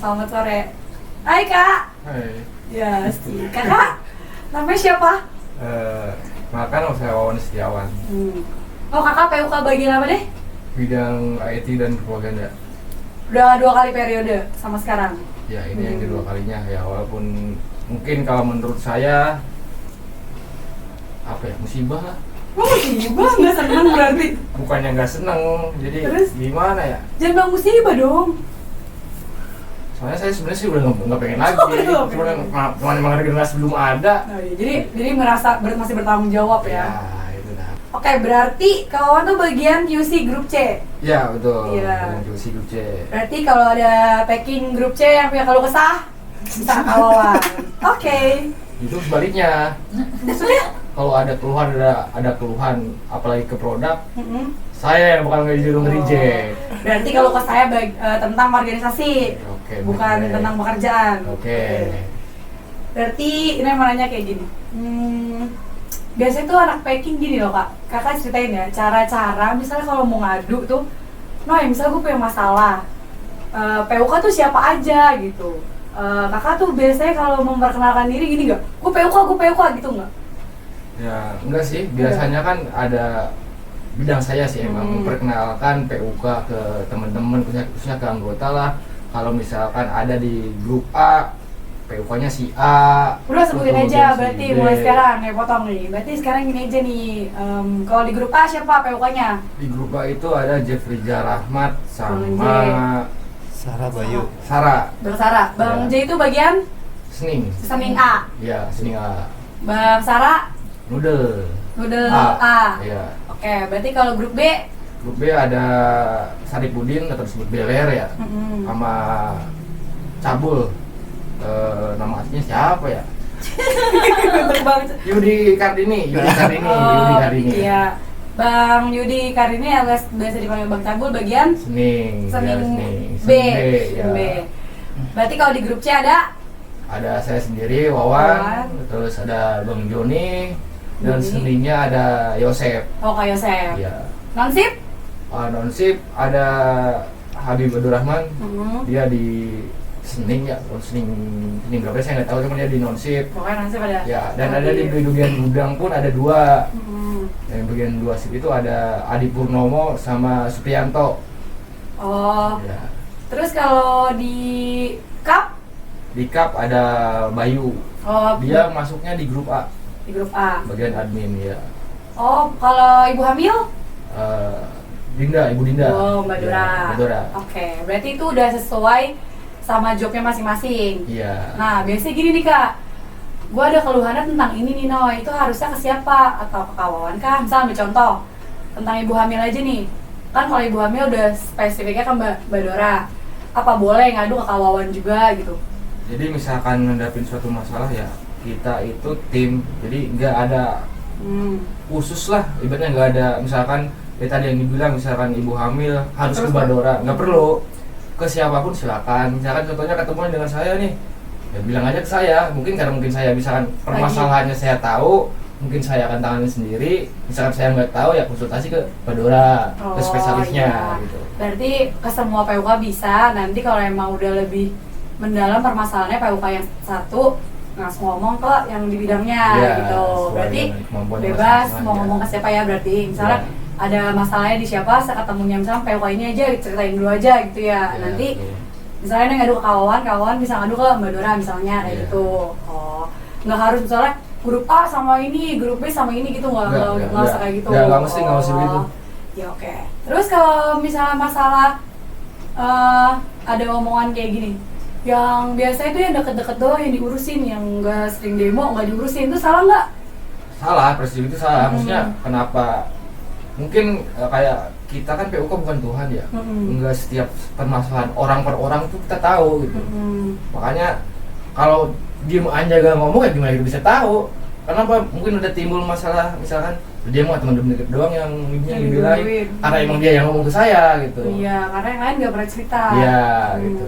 selamat sore. Hai Kak. Hai. Ya, Kakak. Namanya siapa? Makan saya Wawan Setiawan. Oh, Kakak PUK bagian apa deh? Bidang IT dan propaganda. Udah 2 kali periode sama sekarang. Ya, ini yang kedua kalinya ya, walaupun mungkin kalau menurut saya apa ya, musibah lah. Oh, musibah nggak seneng berarti? Bukannya nggak seneng, jadi Terus? gimana ya? Jangan bilang musibah dong. Soalnya saya sebenarnya sih udah nggak pengen lagi. Oh, Cuma emang regenerasi belum ada. Nah, jadi merasa masih bertanggung jawab ya. Itu dah. Oke, berarti kawan tuh bagian QC grup C. Ya betul. Iya. Yang si grup C. Berarti kalau ada packing grup C yang punya keluh kesah, bisa kawan. Oke. Itu sebaliknya. Maksudnya? Kalau ada keluhan apalagi ke produk, saya yang bakal Oh. reject. Berarti kalau ke saya tentang organisasi, Oke, bukan oke. tentang pekerjaan. Oke. Berarti ini yang mau nanya kayak gini. Biasanya tuh anak packing gini loh Kak. Kakak ceritain ya, cara-cara misalnya kalau mau ngadu tuh, misalnya gue punya masalah, PUK tuh siapa aja gitu. Kakak tuh biasanya kalau memperkenalkan diri gini nggak? Gue PUK gitu nggak? Ya, enggak sih. Biasanya kan ada bidang saya sih emang memperkenalkan PUK ke teman-teman, khususnya ke anggota lah. Kalau misalkan ada di grup A, PUK-nya si A. Udah sebutin terus aja si berarti B. mulai sekarang nih potong nih. Berarti sekarang gini aja nih. Kalau di grup A siapa PUK-nya? Di grup A itu ada Jeffrey Rahmat Bang J. sama Sarah Bayu. Sarah Bang Sarah. Bang Ya. J itu bagian Sening. Sening A. Ya, Sening A. Bang Sarah Noodle. Noodle A. A. Ya. Oke, berarti kalau grup B Grup B ada Saripudin atau disebut Beler ya, sama Cabul. Nama aslinya siapa ya? Bener banget. Yudi Kardini. Yudi Kardini. Iya. Bang Yudi Karini alias biasa dipanggil Bang Cabul bagian Sening. Sening Sening. B. Ya. B. Berarti kalau di grup C ada Ada saya sendiri, Wawan, terus ada Bang Joni, dan seningnya ada Yosep. Oh, Kak Yosef. Ya. Nonsip? Nonsip ada Habib Abdurrahman. Dia di Sening ya, Sening berapa saya nggak tahu, cuma dia di Nonsip. Pokoknya Nonsip ada. Ya, dan ada di bagian gudang pun ada 2. Yang bagian 2 sip itu ada Adi Purnomo sama Supriyanto. Oh. Ya. Terus kalau di Cup? Di Cup ada Bayu. Oh, Dia masuknya di grup A, di grup A. bagian admin ya. Oh, kalau ibu hamil? Ibu Dinda. Oh, Mbak Dora. Ya, Mbak Dora. Oke, berarti itu udah sesuai sama jobnya masing-masing. Iya. Nah, biasanya gini nih Kak, gue ada keluhannya tentang ini nih Noy, itu harusnya ke siapa? Atau ke kawan kah? Misalnya ambil contoh, tentang ibu hamil aja nih. Kan kalau ibu hamil udah spesifiknya ke Mbak Dora. Apa boleh ngadu ke kawan juga gitu? Jadi misalkan ngadapin suatu masalah ya, kita itu tim, jadi nggak ada khusus lah, ibaratnya nggak ada misalkan tadi yang dibilang misalkan ibu hamil harus ke Mbak Dora, nggak perlu, ke siapapun silakan. Misalkan contohnya ketemuan dengan saya nih, ya bilang aja ke saya. Mungkin karena mungkin saya misalkan permasalahannya saya tahu, mungkin saya akan tangani sendiri. Misalkan saya nggak tahu ya konsultasi ke Mbak Dora, ke spesialisnya gitu. Berarti ke semua PUK bisa, nanti kalau emang udah lebih mendalam permasalahannya PUK yang satu langsung ngomong ke yang di bidangnya gitu. Berarti bebas mau ngomong ke siapa ya, berarti misalnya ada masalahnya di siapa, saya ketemunya misalnya PUK ini aja, ceritain dulu aja gitu ya. Nanti misalnya dia ngadu ke kawan bisa ngadu ke Mbak Dora misalnya kayak gitu. Oh, nggak harus misalnya grup A sama ini, grup B sama ini gitu, nggak usah kayak gitu. Nggak mesti begitu. Ya oke. Terus kalau misalnya masalah ada omongan kayak gini, yang biasa itu yang deket-deket doang yang diurusin, yang nggak sering demo nggak diurusin, itu salah nggak? Salah, presiden itu salah. Maksudnya kenapa? Mungkin kayak kita kan PUK bukan Tuhan ya, enggak setiap permasalahan orang per orang tuh kita tahu gitu. Makanya kalau diem aja gak ngomong ya gimana kita bisa tahu? Kenapa mungkin udah timbul masalah, misalkan dia mau teman-teman deket doang yang dibilangin, karena emang dia yang ngomong ke saya gitu. Iya, karena yang lain nggak pernah cerita. Iya gitu.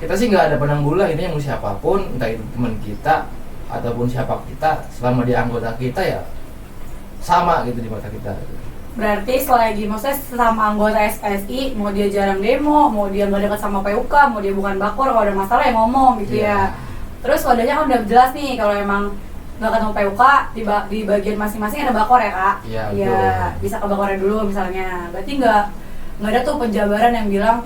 Kita sih nggak ada pandang bulu lah, ini yang siapapun, entah itu teman kita ataupun siapa kita, selama dia anggota kita ya sama gitu di mata kita gitu. berarti selagi maksudnya sama anggota SPSI, mau dia jarang demo, mau dia nggak dekat sama PUK, mau dia bukan bakor, kalau ada masalah ya ngomong gitu ya. Terus wadahnya kan udah jelas nih, kalau emang nggak ketemu PUK di bagian masing-masing ada bakor ya kak. Iya, bisa ke bakornya dulu misalnya. Berarti nggak ada tuh penjabaran yang bilang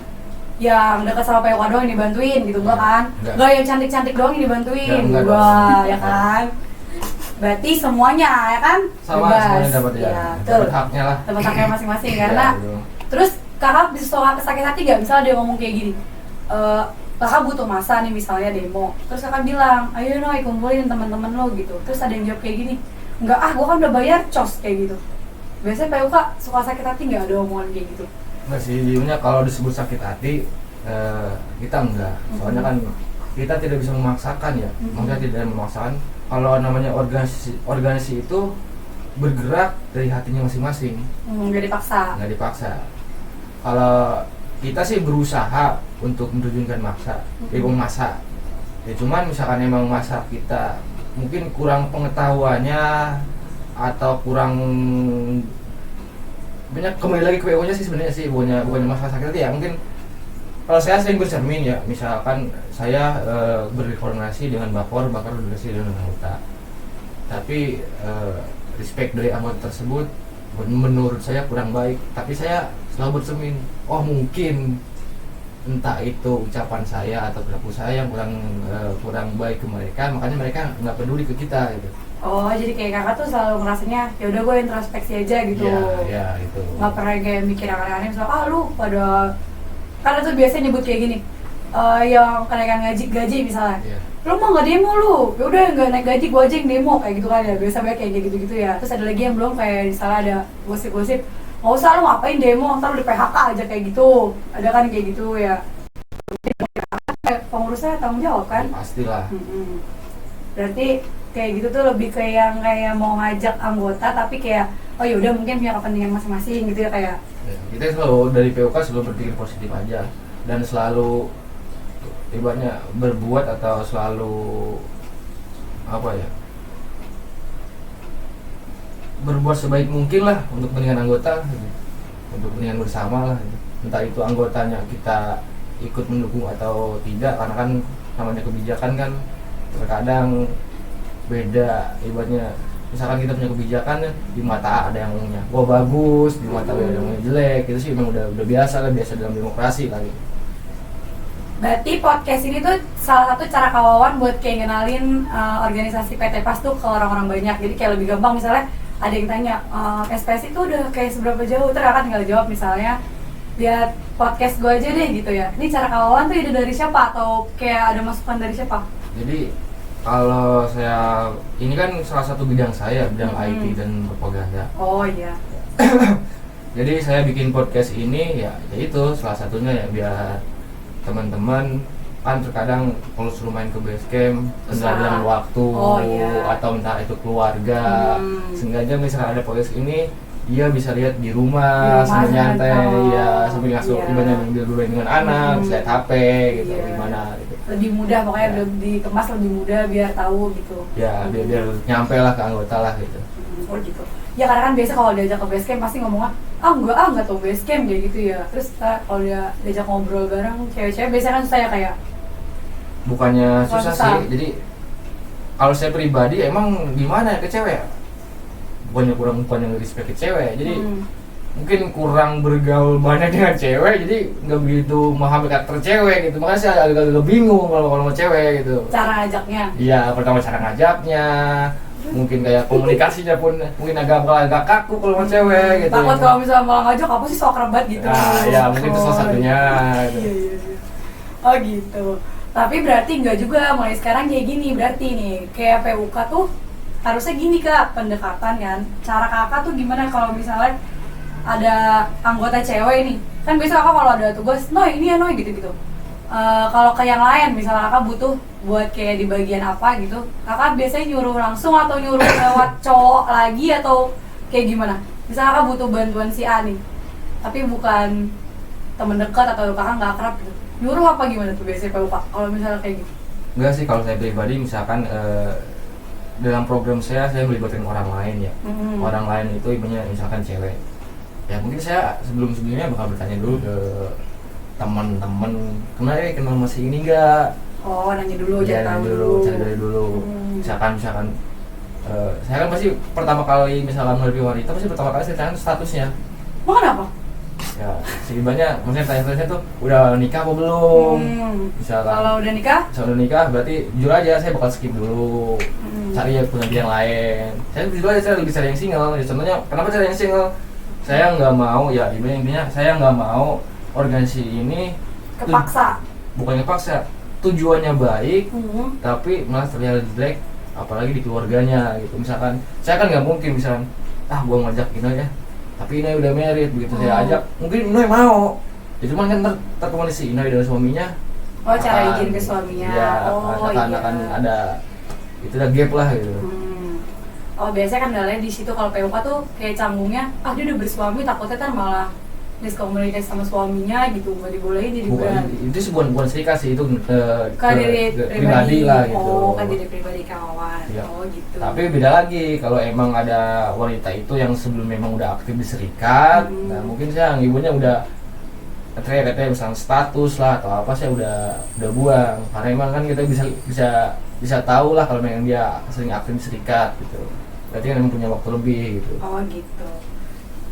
yang dekat sama PUK doang yang dibantuin gitu, enggak kan? Nggak yang cantik-cantik doang yang dibantuin, enggak ya kan? Berarti semuanya ya kan? Sama, bebas. semuanya dapat dapat haknya lah. Dapat haknya masing-masing karena terus kakak bisa soal sakit hati gak? Misalnya dia ngomong kayak gini, kakak butuh masa nih misalnya demo, terus kakak bilang, ayo Noy kumpulin teman-teman lo gitu. Terus ada yang jawab kayak gini, enggak gua kan udah bayar cos kayak gitu. Biasanya PUK suka sakit hati nggak ada omongan kayak gitu? Enggak sih, jadinya kalau disebut sakit hati kita enggak, soalnya kan kita tidak bisa memaksakan ya, maksudnya tidak memaksakan. Kalau namanya organisasi itu bergerak dari hatinya masing-masing, nggak dipaksa. Kalau kita sih berusaha untuk menerjunkan masa, ya cuman misalkan emang masa kita mungkin kurang pengetahuannya atau kurang banyak, kembali lagi ke PO nya sih sebenarnya sih, bukannya masalah sakit hati ya. Mungkin kalau saya sering bercermin ya, misalkan saya berkoordinasi dengan bakor berkoordinasi dengan anggota, tapi respect dari anggota tersebut menurut saya kurang baik, tapi saya selalu bercermin, oh mungkin entah itu ucapan saya atau perilaku saya yang kurang baik ke mereka, makanya mereka nggak peduli ke kita gitu. Oh, jadi kayak kakak tuh selalu ngerasanya ya udah gue introspeksi aja gitu. Iya itu. Nggak pernah kayak mikir yang aneh-aneh, misalnya lu pada, karena tuh biasanya nyebut kayak gini, yang kenaikan gaji misalnya. Lu mau nggak demo lu? Ya udah nggak naik gaji, gue aja yang demo kayak gitu kan ya. Biasa banyak kayak gitu-gitu ya. Terus ada lagi yang belum kayak misalnya ada gosip-gosip, nggak usah lu ngapain demo, ntar lu di PHK aja kayak gitu. Ada kan kayak gitu ya. Pengurusnya tanggung jawab kan? Pastilah. Berarti kayak gitu tuh lebih kayak mau ngajak anggota tapi kayak oh yaudah mungkin punya kepentingan masing-masing gitu ya kayak. Kita selalu dari POK selalu berpikir positif aja dan selalu ibaratnya berbuat atau selalu apa ya, berbuat sebaik mungkin lah untuk kepentingan anggota gitu. Untuk kepentingan bersama lah gitu. Entah itu anggotanya kita ikut mendukung atau tidak, karena kan namanya kebijakan kan terkadang beda. Ibaratnya misalkan kita punya kebijakan di mata ada yang ngomongnya wah bagus, di mata ada yang ngomongnya jelek, itu sih memang udah biasa dalam demokrasi kali. Berarti podcast ini tuh salah satu cara kawawan buat kayak ngenalin organisasi PT PAS tuh ke orang-orang banyak. Jadi kayak lebih gampang misalnya ada yang tanya SPS itu udah kayak seberapa jauh, terus kan tinggal jawab misalnya lihat podcast gue aja deh gitu ya. Ini cara kawawan tuh ide dari siapa atau kayak ada masukan dari siapa? Jadi kalau saya, ini kan salah satu bidang saya, bidang IT dan propaganda. Oh iya. Jadi saya bikin podcast ini ya itu salah satunya ya biar teman-teman kan terkadang kalau suruh main ke base camp dengan waktu atau entah itu keluarga, sengaja misalnya ada podcast ini dia bisa lihat di rumah sambil nyantai ya, sambil ngasuh ibaratnya dengan anak, bisa lihat HP gitu gimana gitu. Lebih mudah pokoknya dikemas lebih mudah biar tahu gitu. Ya biar nyampe lah ke anggota lah gitu. Oh gitu. Ya karena kan biasa kalau diajak ke base camp pasti ngomongnya enggak tau base camp kayak gitu ya. Terus kalau dia diajak ngobrol bareng cewek-cewek biasanya kan saya kayak bukannya susah sih. Jadi kalau saya pribadi emang gimana ya ke cewek? Bukannya respect ke cewek. Jadi mungkin kurang bergaul banyak dengan cewek, jadi nggak begitu memahami karakter cewek gitu. Makanya saya agak bingung kalau sama cewek gitu. Cara ngajaknya? Iya, pertama cara ngajaknya, mungkin kayak komunikasinya pun mungkin agak kaku kalau sama cewek gitu. Takut kalau misalnya malah ngajak apa sih sok kerabat gitu. Ya mungkin itu salah satunya. Iya. Oh gitu. Tapi berarti nggak juga mulai sekarang kayak gini berarti nih kayak PUK tuh harusnya gini kak pendekatan kan. Cara kakak tuh gimana kalau misalnya ada anggota cewek nih, kan biasa kakak kalau ada tugas, Noy ini ya Noy gitu-gitu. Kalau ke yang lain, misalnya kakak butuh buat kayak di bagian apa gitu, kakak biasanya nyuruh langsung atau nyuruh lewat cowok lagi atau kayak gimana? Misalnya kakak butuh bantuan si A nih, tapi bukan temen dekat atau kakak nggak akrab gitu, nyuruh apa gimana tuh biasanya PUK kalau misalnya kayak gitu? Enggak sih, kalau saya pribadi misalkan dalam program saya melibatkan orang lain ya. Orang lain itu ibunya misalkan cewek. Ya mungkin saya sebelumnya bakal bertanya dulu ke teman-teman, kenal masih ini enggak? Oh, nanya dulu, Ya, jangan tahu dulu, cari dari dulu. Misalkan saya kan pasti pertama kali misalkan melalui wanita pasti pertama kali saya tanya statusnya. Mau kenapa? Ya, setidaknya maksudnya tanya-tanya tuh udah nikah apa belum? Misalkan Kalau udah nikah? Kalau udah nikah berarti jujur aja saya bakal skip dulu. Cari yang punya yang lain. Saya jujur aja saya lebih cari yang single. Ya, contohnya kenapa cari yang single? Saya nggak mau ya intinya saya nggak mau organisasi ini Kepaksa. bukannya paksa, tujuannya baik tapi malah terlihat jelek apalagi di keluarganya gitu. Misalkan saya kan nggak mungkin misalkan gua ngajak Ino ya tapi Ino udah married, begitu saya ajak mungkin Ino mau ya, cuman kan terkemana si Ino dan suaminya cara izin ke suaminya. Ya, akan ada itu udah gap lah gitu. Oh, biasanya kan kendalanya di situ kalau PUK tuh kayak canggungnya, dia udah bersuami, takutnya kan malah miskomunikasi sama suaminya gitu, nggak dibolehin jadi berat. Itu sih bukan serikat sih, itu ke diri pribadi lah gitu. Oh, kan diri pribadi kawan. Ya. Oh gitu. Tapi beda lagi kalau emang ada wanita itu yang sebelum memang udah aktif di serikat, nah mungkin saya ibunya udah katanya misalnya status lah atau apa saya udah buang, karena emang kan kita bisa tahu lah kalau memang dia sering aktif di serikat gitu. Berarti kan emang punya waktu lebih gitu. Oh gitu.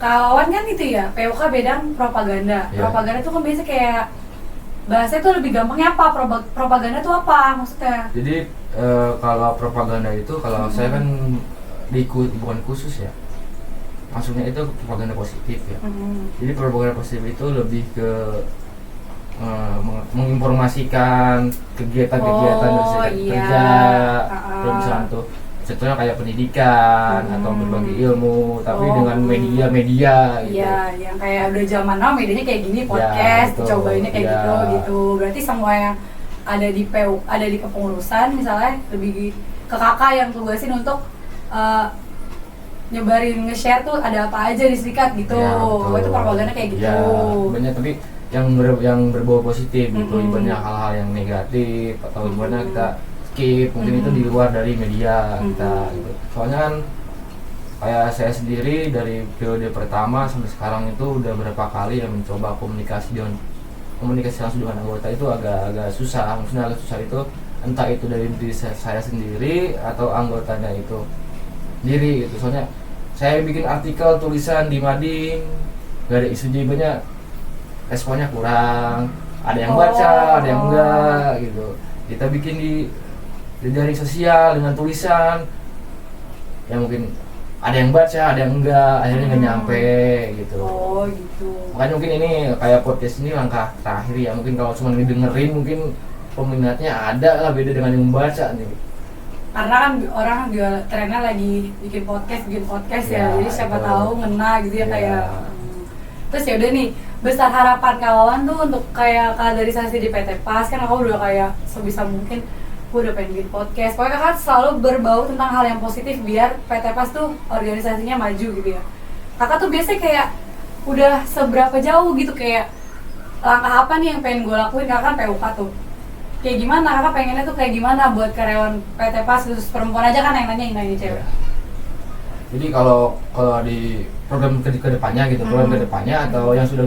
Kawan kan itu ya, PUK beda propaganda. Yeah. Propaganda tuh kan biasa kayak bahasanya tuh lebih gampangnya apa? Propaganda tuh apa maksudnya? Jadi kalau propaganda itu kalau saya kan bukan khusus ya. Maksudnya itu propaganda positif ya. Jadi propaganda positif itu lebih ke menginformasikan kegiatan-kegiatan dari serikat kerja, terus misalnya tuh contohnya kayak pendidikan atau berbagi ilmu, tapi dengan media-media gitu. Iya, yang kayak udah zaman now medianya kayak gini, podcast, Ya, cobainnya kayak gitu. Berarti semua yang ada di ada di kepengurusan misalnya lebih ke kakak yang tugasin untuk nyebarin nge-share tuh ada apa aja di serikat gitu. Ya, itu propaganda kayak gitu. Ya, banyak tapi yang berbau positif gitu, ibaratnya hal-hal yang negatif atau gimana kita skip, mungkin itu di luar dari media kita gitu. Soalnya kan kayak saya sendiri dari periode pertama sampai sekarang itu udah berapa kali yang mencoba komunikasi langsung dengan anggota itu agak susah. Maksudnya agak susah itu entah itu dari diri saya sendiri atau anggotanya itu sendiri gitu. Soalnya saya bikin artikel tulisan di Mading gak ada isu banyak, responnya kurang, ada yang baca, ada yang enggak gitu. Kita bikin di jaring sosial dengan tulisan yang mungkin ada yang baca, ada yang enggak, akhirnya nggak nyampe gitu. Oh gitu. Makanya mungkin ini kayak podcast ini langkah terakhir ya, mungkin kalau cuma didengerin mungkin peminatnya ada lah, beda dengan yang membaca nih. Karena kan orang juga trennya lagi bikin podcast ya, jadi siapa tahu ngena gitu ya kayak. Terus ya udah nih, besar harapan kawan tuh untuk kayak kaderisasi di PT PAS, kan aku udah kayak sebisa mungkin aku udah pengen bikin podcast. Pokoknya kan selalu berbau tentang hal yang positif biar PT PAS tuh organisasinya maju gitu ya. Kakak tuh biasanya kayak udah seberapa jauh gitu, kayak langkah apa nih yang pengen gue lakuin? Kakak kan PUK tuh kayak gimana, kakak pengennya tuh kayak gimana buat karyawan PT PAS khusus perempuan aja kan yang nanya ini cewek. Jadi kalau di program kedepannya gitu, program kedepannya atau yang sudah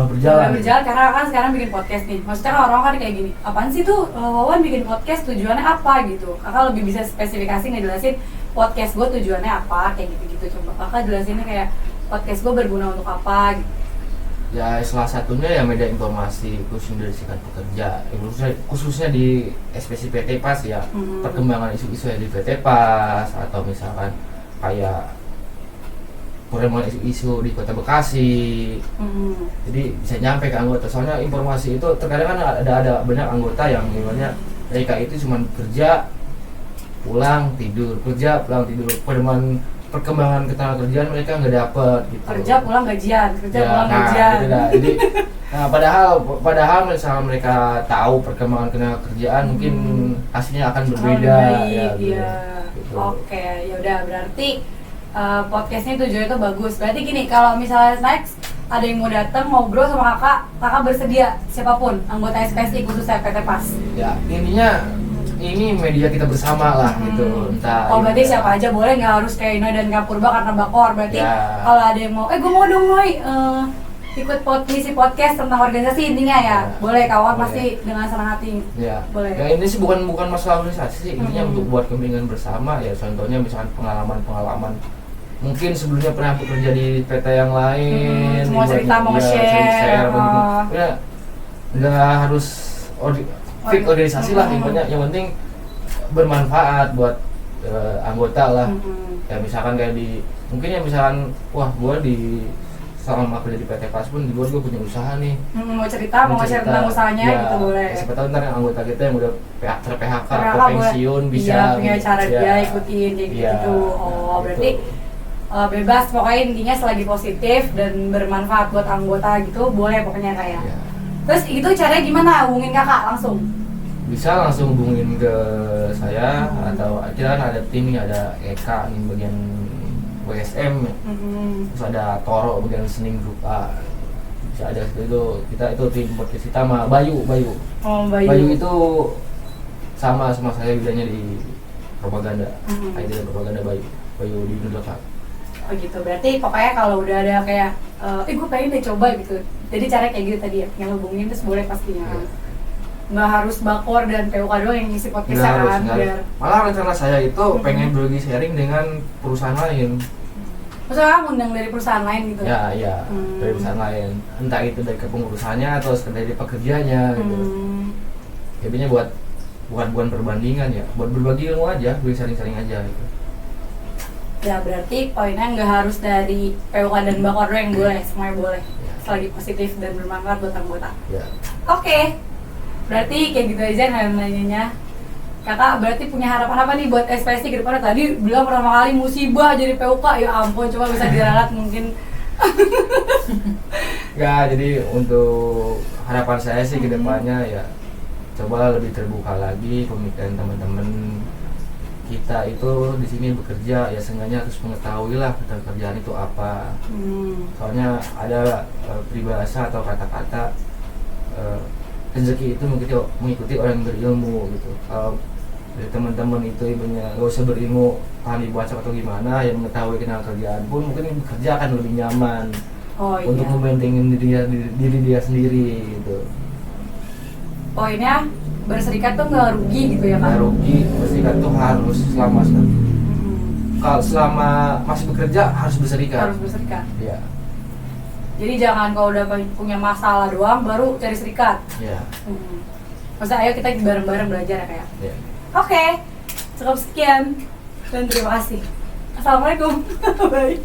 berjalan. Karena kan sekarang bikin podcast nih. Maksudnya kan orang kan kayak gini, apaan sih tuh Wawan bikin podcast, tujuannya apa gitu? Kakak lebih bisa spesifikasi ngejelasin podcast gue tujuannya apa, kayak gitu-gitu. Coba kakak jelasinnya kayak podcast gue berguna untuk apa gitu. Ya salah satunya ya media informasi khususnya dari serikat pekerja, khususnya di SPC PT PAS ya, perkembangan isu-isu yang di PT PAS atau misalkan kayak perkembangan isu-isu di Kota Bekasi. Jadi bisa nyampe ke anggota. Soalnya informasi itu terkadang kan ada banyak anggota yang gimana mereka itu cuma kerja pulang tidur, perkembangan ketenagakerjaan mereka nggak dapet gitu. Kerja pulang gajian. Jadi padahal misalnya mereka tahu perkembangan ketenagakerjaan mungkin hasilnya akan berbeda ya. Gitu. Oke, ya udah berarti podcastnya tujuannya itu bagus. Berarti gini, kalau misalnya next ada yang mau datang ngobrol sama kakak bersedia siapapun anggota SPSI khususnya PT PAS. Ya ini media kita bersama lah gitu. Entah oh berarti ini, siapa aja boleh, nggak harus kayak Ino dan Kak Purba karena bakor. Berarti Ya. kalau ada yang mau, gue mau dong Noy ikut ngisi podcast tentang organisasi intinya ya, boleh kawan, Boleh. pasti dengan senang hati. Ya. Boleh. Ya ini sih bukan masalah organisasi sih, intinya untuk buat kepentingan bersama ya. Contohnya misalkan pengalaman mungkin sebelumnya pernah bekerja di PT yang lain, mau cerita, mau share, ya nggak harus fit organisasi lah, yang penting bermanfaat buat anggota lah. Ya misalkan kayak mungkin ya misalkan wah gua selama kerja di PT Pas pun gue punya usaha nih, mau cerita, mau share tentang usahanya ya, gitu boleh. Siapa tahu ntar yang anggota kita yang udah ter-PHK atau boleh. pensiun bisa Iya, punya cara ya. dia ikutin kayak Iya, gitu. Oh gitu. berarti bebas pokoknya, intinya selagi positif dan bermanfaat buat anggota gitu boleh pokoknya kayak. Ya. Terus itu caranya gimana? Hubungin kakak langsung? Bisa langsung hubungin ke saya atau kita kan ada tim nih, ada Eka nih bagian WSM, terus ada Toro bagian Sening Group A, bisa ada itu kita itu tim podcast kita sama Bayu. Oh Bayu itu sama saya bidangnya di propaganda, IT dan propaganda. Bayu di Indonesia. Oh gitu, berarti pokoknya kalau udah ada kayak gue pengen deh coba gitu, jadi cara kayak gitu tadi ya, yang hubungin terus boleh pastinya kan. Nggak harus bakor dan PUK doang yang ngisi podcast Nggak harus, kan nggak biar harus. Malah rencana saya itu pengen berbagi sharing dengan perusahaan lain. maksudnya ngundang dari perusahaan lain gitu? Ya dari perusahaan lain, entah itu dari kepengurusannya atau dari pekerjanya gitu. Jadinya bukan perbandingan ya, buat berbagi ilmu aja, berbagi sharing aja gitu. Ya berarti poinnya nggak harus dari PUK dan bakor doang yang boleh, semuanya boleh selagi positif dan bermanfaat buat anggota. Ya. Oke, berarti kayak gitu aja nanya-nanyanya. Kakak berarti punya harapan apa nih buat ekspresi ke depannya? Tadi bilang pertama kali musibah jadi PUK, ya ampun, coba bisa diralat mungkin. Ya, jadi untuk harapan saya sih ke depannya ya coba lebih terbuka lagi pemikiran teman-teman kita itu di sini bekerja, ya seenggaknya harus mengetahui lah pekerjaan itu apa. Soalnya ada peribahasa atau kata-kata rezeki itu mengikuti orang yang berilmu gitu. Kalau dari teman-teman itu ibunya gak usah berilmu ahli baca atau gimana, yang mengetahui kenal kerjaan pun mungkin bekerja akan lebih nyaman untuk membentengi diri dia sendiri gitu. Poinnya berserikat tuh nggak rugi gitu ya Kak? Nggak rugi, berserikat tuh harus kalau selama masih bekerja harus berserikat. Harus berserikat. Iya. Jadi jangan kalau udah punya masalah doang baru cari serikat. Iya. Maksudnya ayo kita bareng-bareng belajar ya kayak. Iya. Oke, cukup sekian dan terima kasih. Assalamualaikum. Bye.